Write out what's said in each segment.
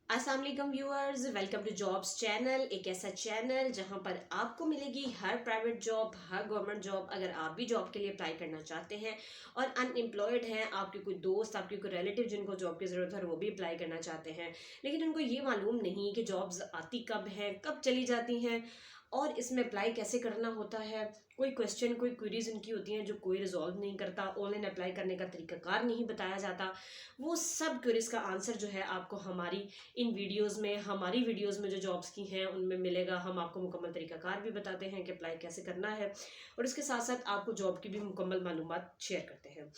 अस्सलाम वालेकुम viewers, welcome to jobs channel. एक ऐसा चैनल जहां पर आपको मिलेगी हर प्राइवेट जॉब, हर गवर्नमेंट जॉब। अगर आप भी जॉब के लिए अप्लाई करना चाहते हैं और अनएम्प्लॉयड हैं, आपके कोई दोस्त, आपके कोई रिलेटिव जिनको जॉब की ज़रूरत है वो भी अप्लाई करना चाहते हैं, लेकिन उनको ये मालूम नहीं कि जॉब्स आती कब हैं, कब चली जाती हैं और इसमें अप्लाई कैसे करना होता है। कोई क्वेश्चन, कोई क्वेरीज उनकी होती हैं जो कोई रिजॉल्व नहीं करता, ऑनलाइन अप्लाई करने का तरीकाकार नहीं बताया जाता। वो सब क्वेरीज का आंसर जो है आपको इन वीडियोस में, हमारी वीडियोस में जो जॉब्स की हैं उनमें मिलेगा। हम आपको मुकम्मल तरीकाकार भी बताते हैं कि अप्लाई कैसे करना है और इसके साथ साथ आपको जॉब की भी मुकम्मल मालूमात शेयर करते हैं।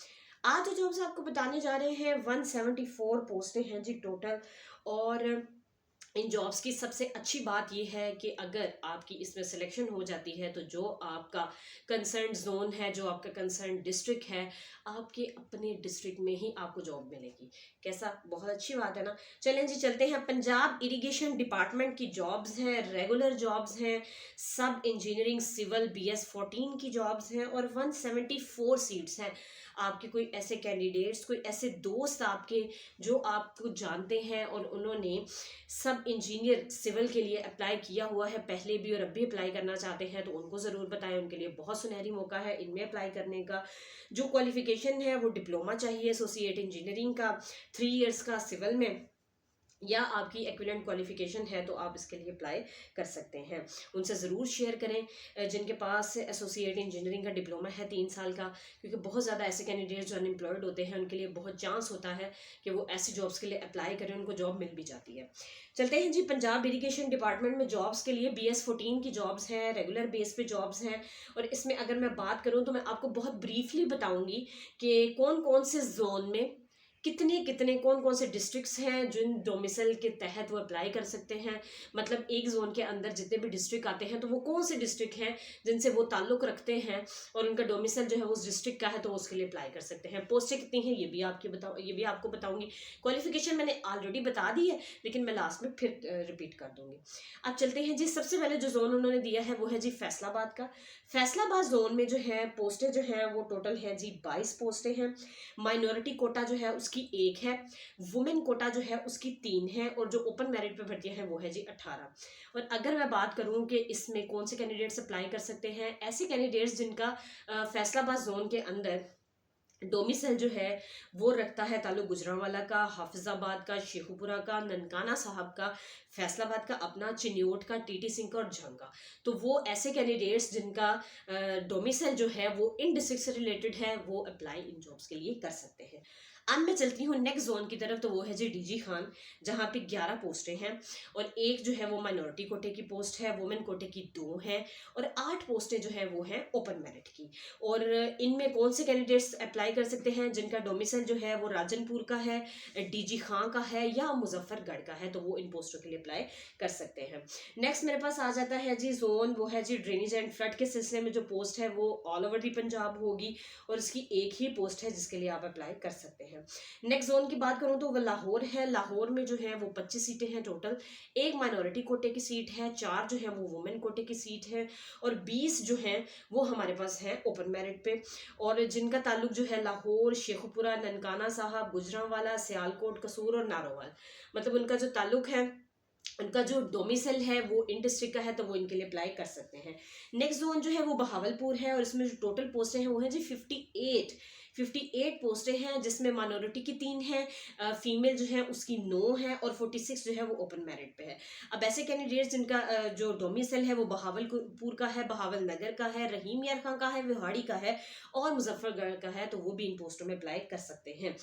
आज जो जॉब्स आपको बताने जा रहे हैं 174 पोस्टें हैं जी टोटल। और इन जॉब्स की सबसे अच्छी बात यह है कि अगर आपकी इसमें सिलेक्शन हो जाती है तो जो आपका कंसर्न जोन है, जो आपका कंसर्न डिस्ट्रिक्ट है, आपके अपने डिस्ट्रिक्ट में ही आपको जॉब मिलेगी। कैसा, बहुत अच्छी बात है ना। चलें जी, चलते हैं। पंजाब इरिगेशन डिपार्टमेंट की जॉब्स हैं, रेगुलर जॉब्स हैं। सब इंजीनियरिंग सिविल BS14 की जॉब्स हैं और 174 सीट्स हैं। आपके कोई ऐसे कैंडिडेट्स, कोई ऐसे दोस्त आपके जो आपको जानते हैं और उन्होंने सब इंजीनियर सिविल के लिए अप्लाई किया हुआ है पहले भी और अब भी अप्लाई करना चाहते हैं, तो उनको ज़रूर बताएं। उनके लिए बहुत सुनहरी मौका है इनमें अप्लाई करने का। जो क्वालिफिकेशन है वो डिप्लोमा चाहिए एसोसिएट इंजीनियरिंग का 3 इयर्स का सिविल में, या आपकी एक्विवेलेंट क्वालिफिकेशन है तो आप इसके लिए अप्लाई कर सकते हैं। उनसे ज़रूर शेयर करें जिनके पास एसोसिएट इंजीनियरिंग का डिप्लोमा है 3 साल का, क्योंकि बहुत ज़्यादा ऐसे कैंडिडेट जो अनएम्प्लॉयड होते हैं उनके लिए बहुत चांस होता है कि वो ऐसी जॉब्स के लिए अप्लाई करें, उनको जॉब मिल भी जाती है। चलते हैं जी, पंजाब इरिगेशन डिपार्टमेंट में जॉब्स के लिए BS14 की जॉब्स हैं, रेगुलर बेस पे जॉब्स हैं। और इसमें अगर मैं बात करूँ तो मैं आपको बहुत ब्रीफली बताऊँगी कि कौन कौन से जोन में कितने कितने, कौन कौन से डिस्ट्रिक्ट्स हैं जिन डोमिसाइल के तहत वो अप्लाई कर सकते हैं। मतलब एक जोन के अंदर जितने भी डिस्ट्रिक्ट आते हैं तो वो कौन से डिस्ट्रिक्ट हैं जिनसे वो ताल्लुक रखते हैं और उनका डोमिसाइल जो है उस डिस्ट्रिक्ट का है, तो उसके लिए अप्लाई कर सकते हैं। पोस्टें कितनी हैं ये भी आपको बताऊंगी। क्वालिफिकेशन मैंने ऑलरेडी बता दी है, लेकिन मैं लास्ट में फिर रिपीट कर दूंगी। अब चलते हैं जी, सबसे पहले जो जोन उन्होंने दिया है वो है जी फैसलाबाद का। फैसलाबाद जोन में जो है पोस्टें जो है वो टोटल है जी 22 पोस्टें हैं। माइनॉरिटी कोटा जो है उसकी 1 है, वुमेन कोटा जो है उसकी 3 है और जो ओपन मेरिट पे भर्तियां हैं वो है जी 18। और अगर मैं बात करूं कि इसमें कौन से कैंडिडेट्स अप्लाई कर सकते हैं, ऐसे कैंडिडेट्स जिनका फैसलाबाद जोन के अंदर डोमिसाइल जो है वो रखता है ताल्लुक गुजरांवाला का, हाफिजाबाद का, शेखुपुरा का, ननकाना साहब का, फैसलाबाद का अपना, चिन्योट का, TT सिंह का और झंग का। तो वो ऐसे कैंडिडेट्स जिनका डोमिसाइल जो है वो इन डिस्ट्रिक्ट से रिलेटेड है, वो अप्लाई इन जॉब्स के लिए कर सकते हैं। अब मैं चलती हूँ नेक्स्ट जोन की तरफ, तो वो है जी DG खान, जहाँ पे 11 पोस्टें हैं और एक जो है वो माइनॉरिटी कोटे की पोस्ट है, वुमेन कोटे की 2 है और 8 पोस्टें जो है वो है ओपन मेरिट की। और इनमें कौन से कैंडिडेट्स अप्लाई कर सकते हैं जिनका डोमिसाइल जो है वो राजनपुर का है, DG खां का है या मुजफ्फरगढ़ का है, तो वो इन पोस्टों के लिए अप्लाई कर सकते हैं। नेक्स्ट मेरे पास आ जाता है जी जोन, वो है जी ड्रेनेज एंड फ्लड के सिलसिले में जो पोस्ट है वो ऑल ओवर दी पंजाब होगी और इसकी एक ही पोस्ट है जिसके लिए आप अप्लाई कर सकते हैं। नेक्स्ट जोन की बात करूं तो वो लाहौर है। लाहौर में जो है वो 25 सीटें हैं टोटल। एक माइनॉरिटी कोटे की सीट है, 4 जो है वो वुमेन कोटे की सीट है और 20 जो है वो हमारे पास है ओपन मेरिट पे। और जिनका ताल्लुक जो है लाहौर, शेखुपुरा, ननकाना साहब, गुजरांवाला, सियालकोट, कसूर और नारोवाल, मतलब उनका जो ताल्लुक है, उनका जो डोमिसाइल है वो इन डिस्ट्रिक्ट का है, तो वो इनके लिए अप्लाई कर सकते हैं। नेक्स्ट जोन जो है वो बहावलपुर है और इसमें जो टोटल पोस्टें हैं वो है जी 58 पोस्टें हैं, जिसमें माइनॉरिटी की 3 हैं, फीमेल जो है उसकी 9 है और 46 जो है वो ओपन मेरिट पे है। अब ऐसे कैंडिडेट्स जिनका जो डोमिसाइल है वो बहावलपुर का है, बहावल नगर का है, रहीम यार खां का है, विहाड़ी का है और मुजफ्फरगढ़ का है, तो वो भी इन पोस्टों में अप्लाई कर सकते हैं।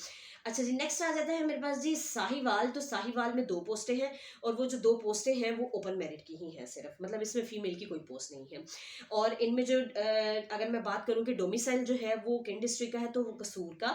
अच्छा जी, नेक्स्ट आ जाता है मेरे पास जी साहिवाल। तो साहिवाल में 2 पोस्टें हैं और वो जो 2 पोस्टें हैं वो ओपन मेरिट की ही हैं सिर्फ, मतलब इसमें फीमेल की कोई पोस्ट नहीं है। और इनमें जो अगर मैं बात करूं कि डोमिसाइल जो है वो किन डिस्ट्रिक्ट का है, तो वो कसूर का,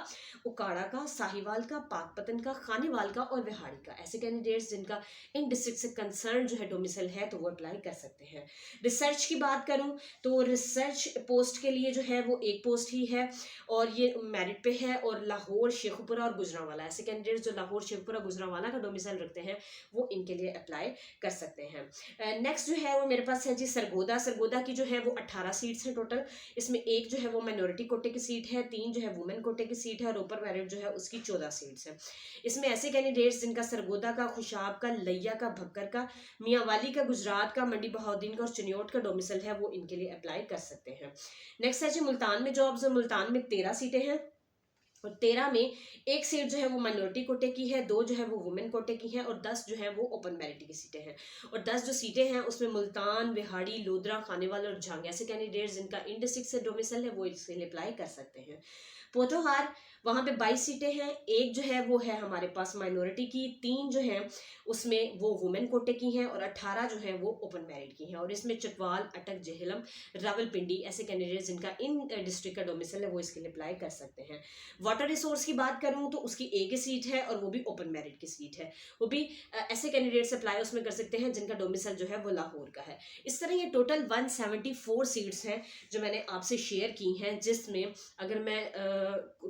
उकाड़ा का, साहिवाल का, पाकपतन का, खानेवाल का और विहाड़ी का। ऐसे कैंडिडेट्स जिनका इन डिस्ट्रिक्ट से कंसर्न जो है डोमिसाइल है, तो वो अप्लाई कर सकते हैं। रिसर्च की बात करूं तो रिसर्च पोस्ट के लिए जो है वो 1 पोस्ट ही है और ये मेरिट पे है और लाहौर, शेखुपुरा और गुजरांवाला, ऐसे कैंडिडेट जो लाहौर, शेखपुरा, गुजरांवाला का डोमिसाइल रखते हैं वो इनके लिए अप्लाई कर सकते हैं। नेक्स्ट जो है वो मेरे पास है जी सरगोदा। सरगोदा की जो है वो 18 सीट्स हैं टोटल। इसमें एक जो है वो माइनॉरिटी कोटे की सीट है, 3 जो है वुमेन कोटे की सीट है और ऊपर मेरिट जो है उसकी 14 सीट्स है। इसमें ऐसे कैंडिडेट्स जिनका सरगोदा का, खुशाब का, लिया का, भक्कर का, मियांवाली का, गुजरात का, मंडी बहाउद्दीन का और चिन्योट का डोमिसाइल है वो इनके लिए अप्लाई कर सकते हैं। नेक्स्ट है जी मुल्तान में जॉब्स। मुल्तान में 13 सीटें हैं और 13 में एक सीट जो है वो माइनॉरिटी कोटे की है, 2 जो है वो वुमेन कोटे की है और 10 जो है वो ओपन मेरिट की सीटें हैं। और 10 जो सीटें हैं उसमें मुल्तान, विहाड़ी, लोधरा, खानेवाल और झांग ऐसे कैंडिडेट्स जिनका इन डिस्ट्रिक्ट से डोमिसाइल है वो इसके लिए अप्लाई कर सकते हैं। पोठोहार, वहाँ पे 22 सीटें हैं, एक जो है वो है हमारे पास माइनॉरिटी की, 3 जो हैं उसमें वो वुमेन कोटे की हैं और 18 जो हैं वो ओपन मेरिट की हैं। और इसमें चटवाल, अटक, जेहलम, रावलपिंडी ऐसे कैंडिडेट जिनका इन डिस्ट्रिक्ट का डोमिसाइल है वो इसके लिए अप्लाई कर सकते हैं। वाटर रिसोर्स की बात करूँ तो उसकी एक ही सीट है और वो भी ओपन मेरिट की सीट है। वो भी ऐसे कैंडिडेट से अप्लाई उसमें कर सकते हैं जिनका डोमिसाइल जो है वो लाहौर का है। इस तरह ये टोटल 174 सीट्स हैं जो मैंने आपसे शेयर की हैं, जिसमें अगर मैं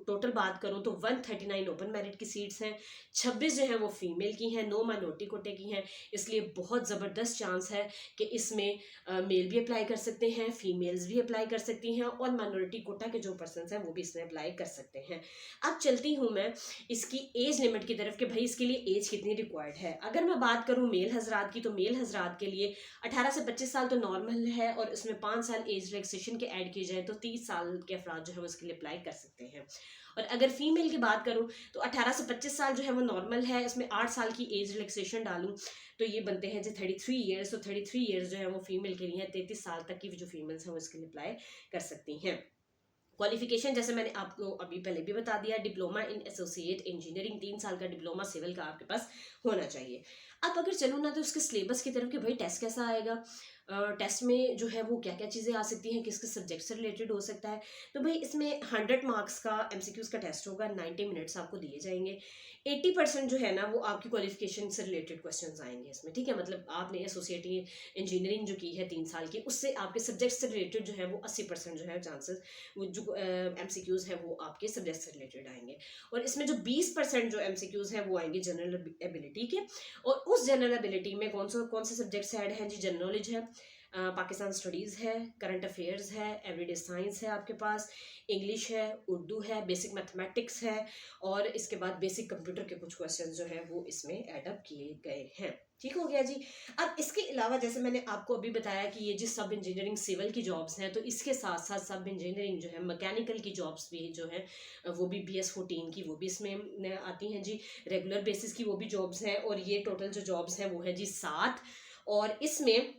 टोटल बात करूं तो 139 ओपन मेरिट की सीट्स हैं, 26 जो है वो फीमेल की हैं, 9 माइनॉरिटी कोटे की हैं। इसलिए बहुत ज़बरदस्त चांस है कि इसमें मेल भी अप्लाई कर सकते हैं, फीमेल्स भी अप्लाई कर सकती हैं और माइनॉरिटी कोटा के जो पर्सन हैं वो भी इसमें अप्लाई कर सकते हैं। अब चलती हूँ मैं इसकी एज लिमिट की तरफ कि भाई इसके लिए एज कितनी रिक्वायर्ड है। अगर मैं बात करूँ मेल हजरात की तो मेल हजरात के लिए 18 से 25 साल तो नॉर्मल है और इसमें 5 साल एज रिलैक्सेशन के ऐड किए जाए तो 30 साल के अफराद जो है उसके लिए अप्लाई कर सकते हैं। और अगर फीमेल की बात करूं तो 18 से 25 साल जो है वो नॉर्मल है, इसमें 8 साल की एज रिलैक्सेशन डालूं तो ये बनते हैं जी 33 ईयर्स। तो 33 ईयर्स जो है वो फीमेल के लिए है, 33 साल तक की जो फीमेल्स हैं वो इसके लिए अप्लाई कर सकती हैं। क्वालिफिकेशन जैसे मैंने आपको अभी पहले भी बता दिया, डिप्लोमा इन एसोसिएट इंजीनियरिंग, 3 साल का डिप्लोमा सिविल का आपके पास होना चाहिए। अब अगर चलूँ ना तो उसके सिलेबस की तरफ कि भाई टेस्ट कैसा आएगा, टेस्ट में जो है वो क्या क्या चीज़ें आ सकती हैं, किसके सब्जेक्ट से रिलेटेड हो सकता है। तो भाई इसमें 100 मार्क्स का एमसीक्यूज का टेस्ट होगा, 90 मिनट्स आपको दिए जाएंगे। 80% जो है ना वो आपकी क्वालिफिकेशन से रिलेटेड क्वेश्चंस आएंगे इसमें, ठीक है। मतलब आपने एसोसिएट इंजीनियरिंग जो की है 3 साल की, उससे आपके सब्जेक्ट से रिलेटेड जो है वो 80% जो है चांसेस वो जो एमसीक्यूज हैं वो आपके सब्जेक्ट से रिलेटेड आएंगे। और इसमें जो 20% जो एमसीक्यूज हैं वो आएंगे जनरल एबिलिटी के। और उस जनरल एबिलिटी में कौन से सब्जेक्ट्स ऐड हैं जी, जनरल नॉलेज है, पाकिस्तान स्टडीज़ है, करंट अफेयर्स है, एवरीडे साइंस है आपके पास, इंग्लिश है, उर्दू है, बेसिक मैथमेटिक्स है और इसके बाद बेसिक कंप्यूटर के कुछ क्वेश्चन जो है वो इसमें एडअप किए गए हैं। ठीक हो गया जी। अब इसके अलावा जैसे मैंने आपको अभी बताया कि ये जिस सब इंजीनियरिंग सिविल की जॉब्स हैं, तो इसके साथ साथ सब इंजीनियरिंग जो है मैकेनिकल की जॉब्स भी जो है वो भी BS14 की वो भी इसमें आती हैं जी, रेगुलर बेसिस की वो भी जॉब्स हैं। और ये टोटल जो जॉब्स हैं वो है जी 7। और इसमें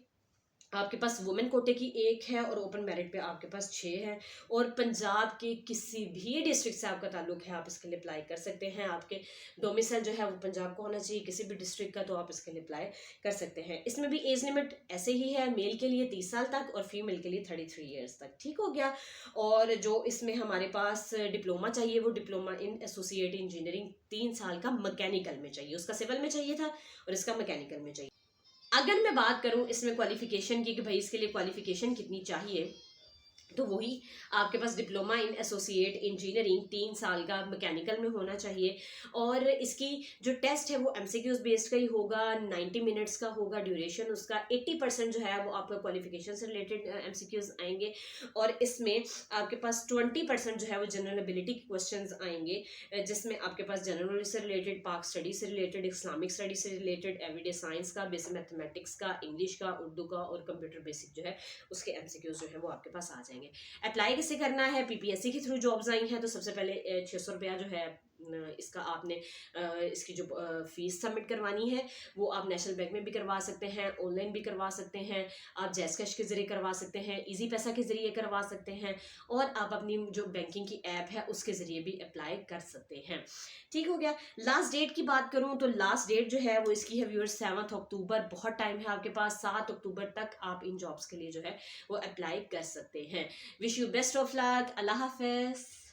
आपके पास वुमेन कोटे की 1 है और ओपन मेरिट पे आपके पास 6 है। और पंजाब के किसी भी डिस्ट्रिक्ट से आपका ताल्लुक है आप इसके लिए अप्लाई कर सकते हैं। आपके डोमिसाइल जो है वो पंजाब को होना चाहिए किसी भी डिस्ट्रिक्ट का, तो आप इसके लिए अप्लाई कर सकते हैं। इसमें भी एज लिमिट ऐसे ही है, मेल के लिए 30 साल तक और फीमेल के लिए 33 ईयर्स तक। ठीक हो गया। और जो इसमें हमारे पास डिप्लोमा चाहिए वो डिप्लोमा इन एसोसिएट इंजीनियरिंग 3 साल का मैकेनिकल में चाहिए, उसका सिविल में चाहिए था और इसका मैकेनिकल में चाहिए। अगर मैं बात करूं इसमें क्वालिफिकेशन की कि भाई इसके लिए क्वालिफिकेशन कितनी चाहिए, तो वही आपके पास डिप्लोमा इन एसोसिएट इंजीनियरिंग 3 साल का मैकेनिकल में होना चाहिए। और इसकी जो टेस्ट है वो एमसीक्यूज बेस्ड का ही होगा, 90 मिनट्स का होगा ड्यूरेशन उसका। 80% जो है वो आपका क्वालिफिकेशन से रिलेटेड एमसीक्यूज आएंगे और इसमें आपके पास 20% जो है वो जनरल एबिलिटी के क्वेश्चंस आएंगे, जिसमें आपके पास जनरल नॉलेज से रिलेटेड, पाक स्टडी से रिलेटेड, इस्लामिक स्टडी से रिलेटेड, एवरीडे साइंस का, बेसिक मैथमेटिक्स का, इंग्लिश का, उर्दू का और कंप्यूटर बेसिक जो है उसके एमसीक्यूज जो है वो आपके पास आ जाएंगे। अप्लाई कैसे करना है, PPSC के थ्रू जॉब्स आई हैं तो सबसे पहले 600 रुपया जो है इसका आपने इसकी जो फीस सबमिट करवानी है वो आप नेशनल बैंक में भी करवा सकते हैं, ऑनलाइन भी करवा सकते हैं, आप जैस कैश के ज़रिए करवा सकते हैं, इजी पैसा के ज़रिए करवा सकते हैं और आप अपनी जो बैंकिंग की ऐप है उसके ज़रिए भी अप्लाई कर सकते हैं। ठीक हो गया। लास्ट डेट की बात करूं तो लास्ट डेट जो है वो इसकी है व्यूअर्स 7 अक्टूबर। बहुत टाइम है आपके पास, 7 अक्टूबर तक आप इन जॉब्स के लिए जो है वो अप्लाई कर सकते हैं। Wish you best of luck. अल्लाह हाफिज़।